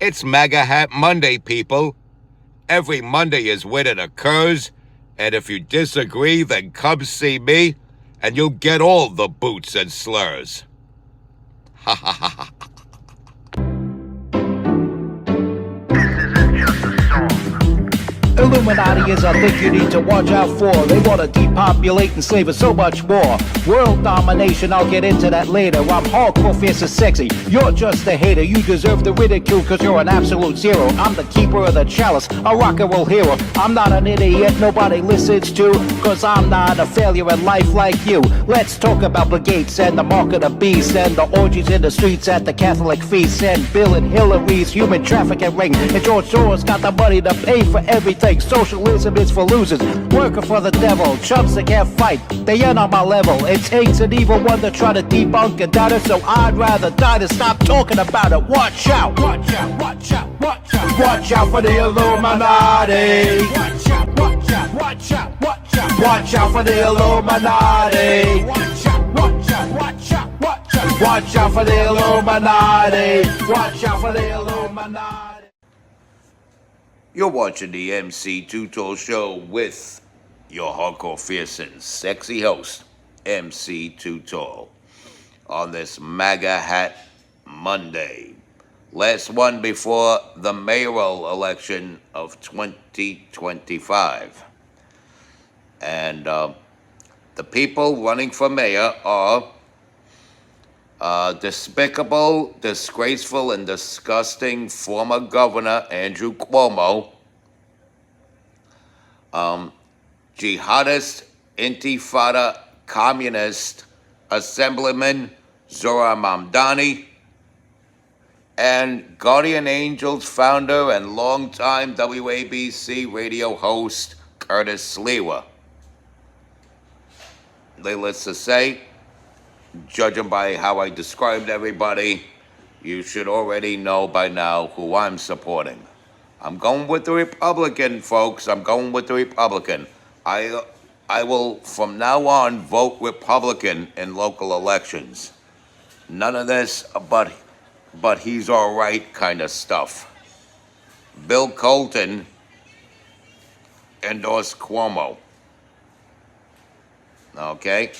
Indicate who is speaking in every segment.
Speaker 1: It's MAGA Hat Monday, people. Every Monday is when it occurs, and if you disagree, then come see me, and you'll get all the boots and slurs. Ha ha ha ha.
Speaker 2: Illuminati is a thing you need to watch out for. They want to depopulate and slave us so much more. World domination, I'll get into that later. I'm hardcore, fierce and sexy. You're just a hater. You deserve the ridicule because you're an absolute zero. I'm the keeper of the chalice, a rock and roll hero. I'm not an idiot nobody listens to, because I'm not a failure in life like you. Let's talk about Bill Gates and the mark of the beast, and the orgies in the streets at the Catholic feasts, and Bill and Hillary's human trafficking ring, and George Soros got the money to pay for everything. Socialism is for losers, working for the devil, chumps that can't fight, they ain't on my level. It takes an evil one to try to debunk and doubt it, so I'd rather die than stop talking about it. Watch out, watch out, watch out, watch out. Watch out for the Illuminati. Watch out, watch out, watch out, watch out. Watch out for the Illuminati. Watch out, watch out, watch out, watch out. Watch out for the Illuminati. Watch out for the Illuminati.
Speaker 1: You're watching the MC Too Show with your hardcore, fierce, and sexy host, MC Too Tall, on this MAGA Hat Monday. Last one before the mayoral election of 2025. And the people running for mayor are despicable, disgraceful, and disgusting former governor Andrew Cuomo, jihadist, intifada, communist, assemblyman Zora Mamdani, and Guardian Angels founder and longtime WABC radio host Curtis Sliwa. Needless to say, judging by how I described everybody, you should already know by now who I'm supporting. I'm going with the Republican, folks. I'm going with the Republican. I will, from now on, vote Republican in local elections. None of this, but he's all right kind of stuff. Bill Colton endorsed Cuomo. Okay?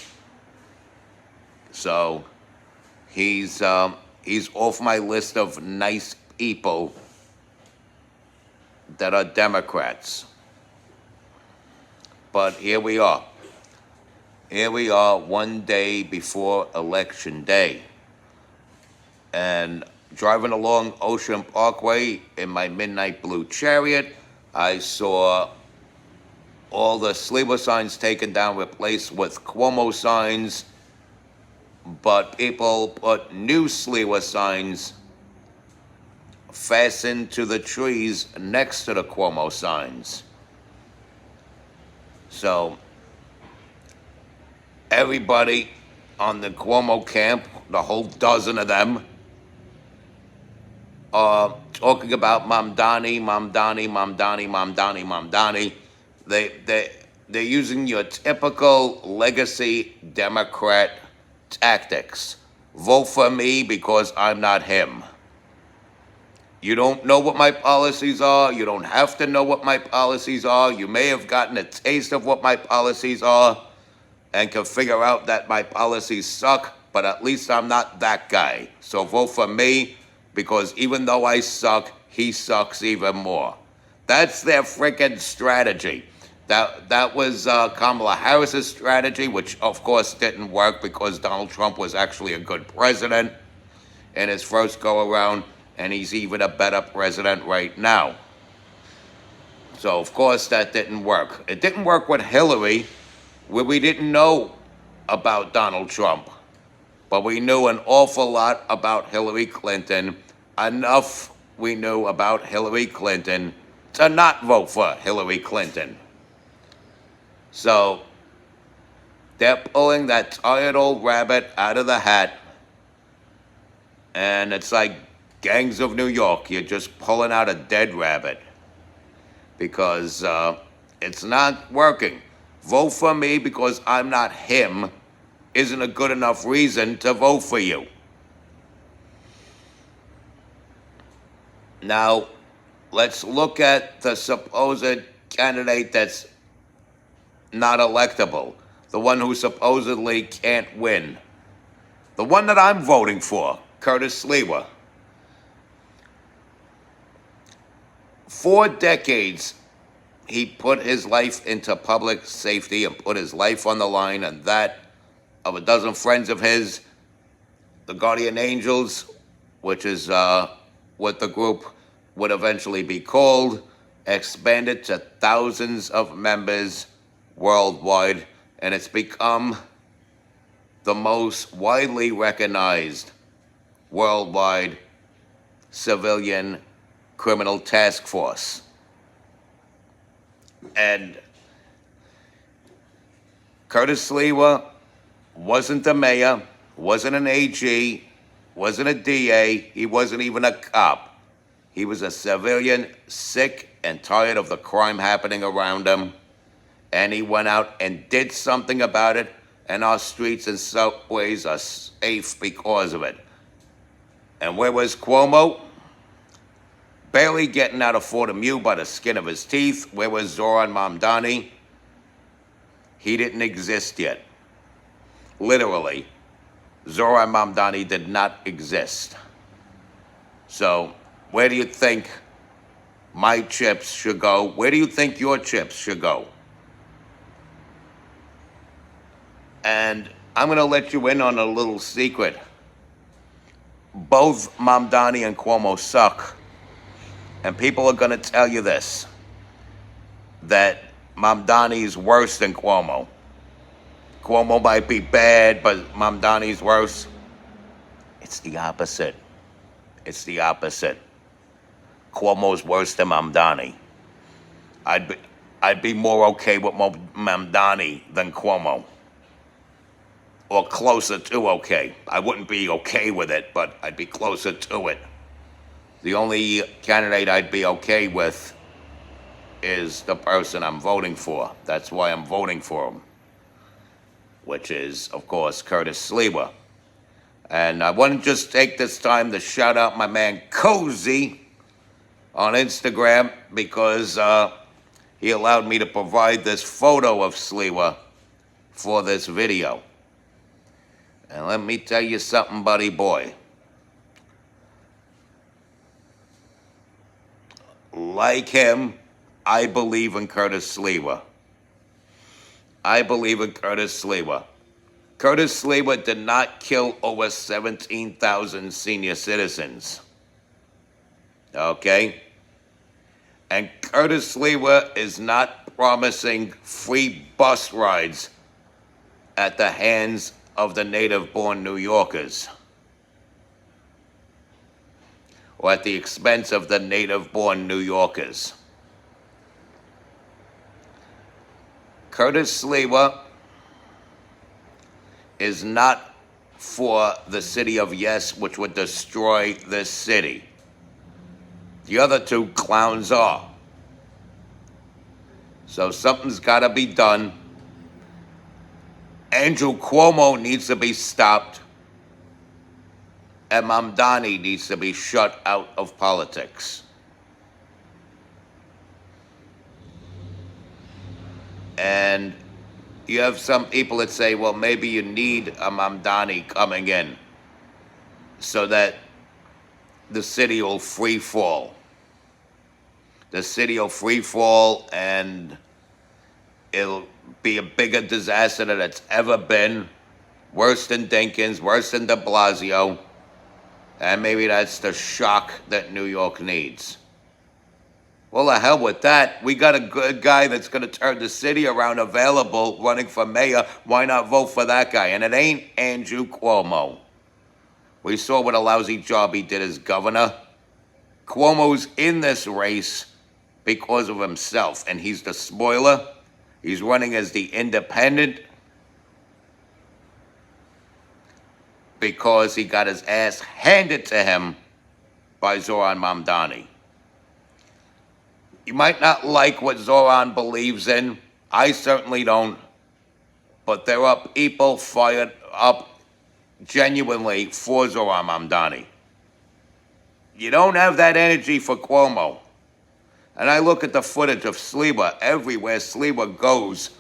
Speaker 1: So he's off my list of nice people that are Democrats. But here we are. Here we are one day before Election Day. And driving along Ocean Parkway in my midnight blue Chariot, I saw all the Sliwa signs taken down, replaced with Cuomo signs, but people put new Sliwa signs fastened to the trees next to the Cuomo signs. So everybody on the Cuomo camp, the whole dozen of them, are talking about Mamdani. They're using your typical legacy Democrat tactics. Vote for me because I'm not him. You don't know what my policies are. You don't have to know what my policies are. You may have gotten a taste of what my policies are and can figure out that my policies suck, but at least I'm not that guy. So vote for me, because even though I suck, he sucks even more. That's their freaking strategy. That was Kamala Harris's strategy, which of course didn't work because Donald Trump was actually a good president in his first go around, and he's even a better president right now. So of course that didn't work. It didn't work with Hillary, where we didn't know about Donald Trump, but we knew an awful lot about Hillary Clinton. Enough we knew about Hillary Clinton to not vote for Hillary Clinton. So they're pulling that tired old rabbit out of the hat, and it's like Gangs of New York. You're just pulling out a dead rabbit because it's not working. Vote for me because I'm not him isn't a good enough reason to vote for you. Now, let's look at the supposed candidate that's not electable, the one who supposedly can't win. The one that I'm voting for, Curtis Sliwa. 4 decades, he put his life into public safety and put his life on the line, and that of a dozen friends of his, the Guardian Angels, which is what the group would eventually be called, expanded to thousands of members worldwide, and it's become the most widely recognized worldwide civilian criminal task force. And Curtis Sliwa wasn't the mayor, wasn't an AG, wasn't a DA, he wasn't even a cop. He was a civilian, sick and tired of the crime happening around him, and he went out and did something about it, and our streets and subways are safe because of it. And where was Cuomo? Barely getting out of Fordham U by the skin of his teeth. Where was Zoran Mamdani? He didn't exist yet. Literally, Zoran Mamdani did not exist. So, where do you think my chips should go? Where do you think your chips should go? And I'm going to let you in on a little secret. Both Mamdani and Cuomo suck. And people are going to tell you this, that Mamdani's worse than Cuomo. Cuomo might be bad, but Mamdani's worse. It's the opposite. It's the opposite. Cuomo's worse than Mamdani. I'd be more okay with Mamdani than Cuomo. Or closer to okay. I wouldn't be okay with it, but I'd be closer to it. The only candidate I'd be okay with is the person I'm voting for. That's why I'm voting for him, which is, of course, Curtis Sliwa. And I want to just take this time to shout out my man Cozy on Instagram, because he allowed me to provide this photo of Sliwa for this video. And let me tell you something, buddy boy. Like him, I believe in Curtis Sliwa. I believe in Curtis Sliwa. Curtis Sliwa did not kill over 17,000 senior citizens. Okay? And Curtis Sliwa is not promising free bus rides at the hands of the native-born New Yorkers, or at the expense of the native-born New Yorkers. Curtis Sliwa is not for the city of yes, which would destroy this city. The other two clowns are. So something's got to be done. Andrew Cuomo needs to be stopped, and Mamdani needs to be shut out of politics. And you have some people that say, well, maybe you need a Mamdani coming in so that the city will free fall. The city will free fall, and it'll be a bigger disaster than it's ever been. Worse than Dinkins, worse than de Blasio. And maybe that's the shock that New York needs. Well, the hell with that. We got a good guy that's going to turn the city around available running for mayor. Why not vote for that guy? And it ain't Andrew Cuomo. We saw what a lousy job he did as governor. Cuomo's in this race because of himself, and he's the spoiler. He's running as the independent because he got his ass handed to him by Zoran Mamdani. You might not like what Zoran believes in. I certainly don't. But there are people fired up genuinely for Zoran Mamdani. You don't have that energy for Cuomo. And I look at the footage of Sliwa. Everywhere Sliwa goes,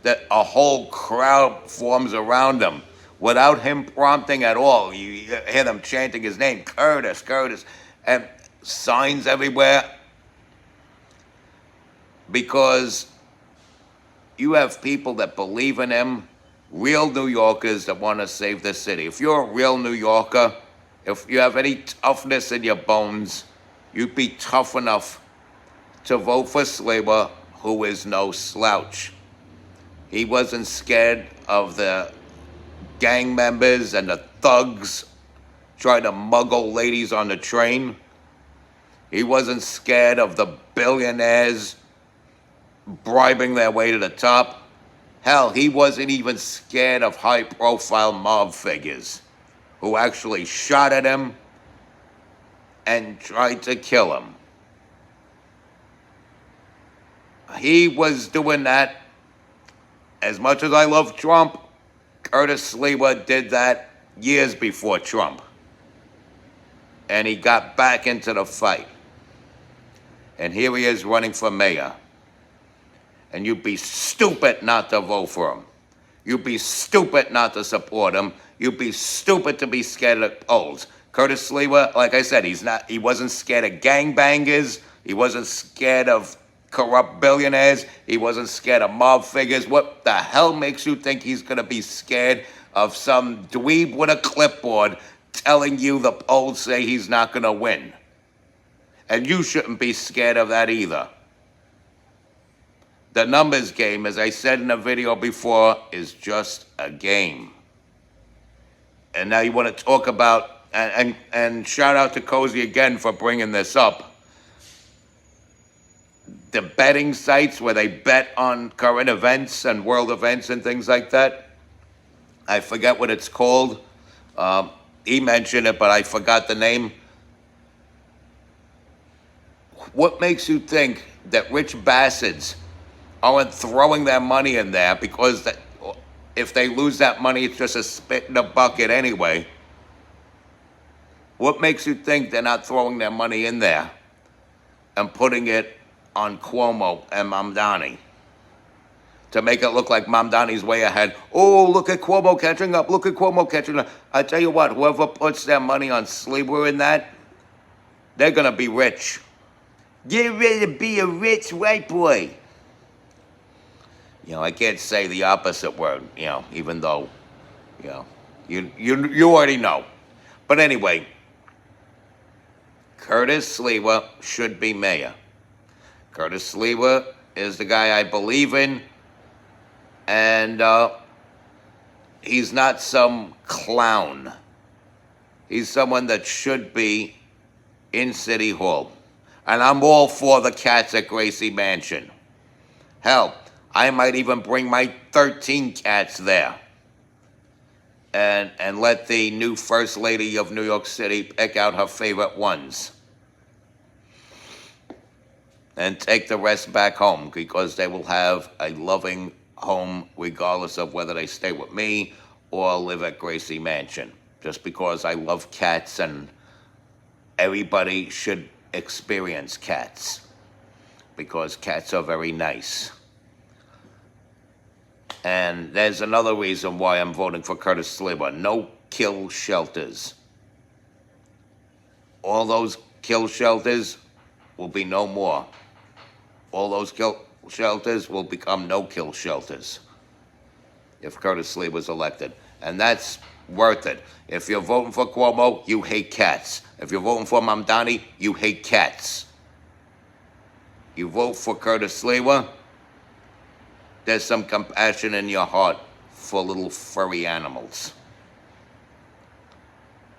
Speaker 1: that a whole crowd forms around him without him prompting at all. You hear them chanting his name, Curtis, Curtis, and signs everywhere. Because you have people that believe in him, real New Yorkers that want to save the city. If you're a real New Yorker, if you have any toughness in your bones, you'd be tough enough to vote for Sliwa, who is no slouch. He wasn't scared of the gang members and the thugs trying to muggle ladies on the train. He wasn't scared of the billionaires bribing their way to the top. Hell, he wasn't even scared of high-profile mob figures who actually shot at him and tried to kill him. He was doing that. As much as I love Trump, Curtis Sliwa did that years before Trump. And he got back into the fight. And here he is running for mayor. And you'd be stupid not to vote for him. You'd be stupid not to support him. You'd be stupid to be scared of polls. Curtis Sliwa, like I said, he wasn't scared of gangbangers. He wasn't scared of corrupt billionaires. He wasn't scared of mob figures. What the hell makes you think he's going to be scared of some dweeb with a clipboard telling you the polls say he's not going to win? And you shouldn't be scared of that either. The numbers game, as I said in the video before, is just a game. And now you want to talk about, and shout out to Cozy again for bringing this up, the betting sites where they bet on current events and world events and things like that. I forget what it's called. He mentioned it, but I forgot the name. What makes you think that rich bastards aren't throwing their money in there because if they lose that money, it's just a spit in the bucket anyway? What makes you think they're not throwing their money in there and putting it on Cuomo and Mamdani to make it look like Mamdani's way ahead? Oh, look at Cuomo catching up. Look at Cuomo catching up. I tell you what, whoever puts their money on Sliwa in that, they're going to be rich. Get ready to be a rich white boy. You know, I can't say the opposite word, you know, even though, you know, you already know. But anyway, Curtis Sliwa should be mayor. Curtis Sliwa is the guy I believe in, and he's not some clown. He's someone that should be in City Hall. And I'm all for the cats at Gracie Mansion. Hell, I might even bring my 13 cats there. And let the new First Lady of New York City pick out her favorite ones. And take the rest back home, because they will have a loving home regardless of whether they stay with me or live at Gracie Mansion. Just because I love cats, and everybody should experience cats, because cats are very nice. And there's another reason why I'm voting for Curtis Sliwa. No kill shelters. All those kill shelters will be no more. All those kill shelters will become no-kill shelters if Curtis Sliwa is elected. And that's worth it. If you're voting for Cuomo, you hate cats. If you're voting for Mamdani, you hate cats. You vote for Curtis Sliwa, there's some compassion in your heart for little furry animals.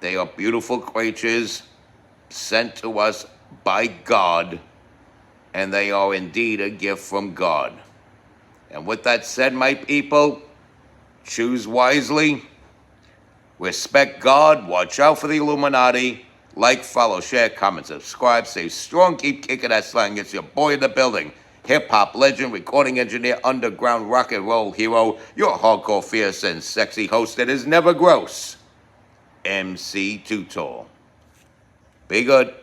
Speaker 1: They are beautiful creatures sent to us by God, and they are indeed a gift from God. And with that said, my people, choose wisely, respect God, watch out for the Illuminati, like, follow, share, comment, subscribe, stay strong, keep kicking that slang. It's your boy in the building, hip-hop legend, recording engineer, underground rock and roll hero, your hardcore, fierce, and sexy host that is never gross, MC Too Tall. Be good.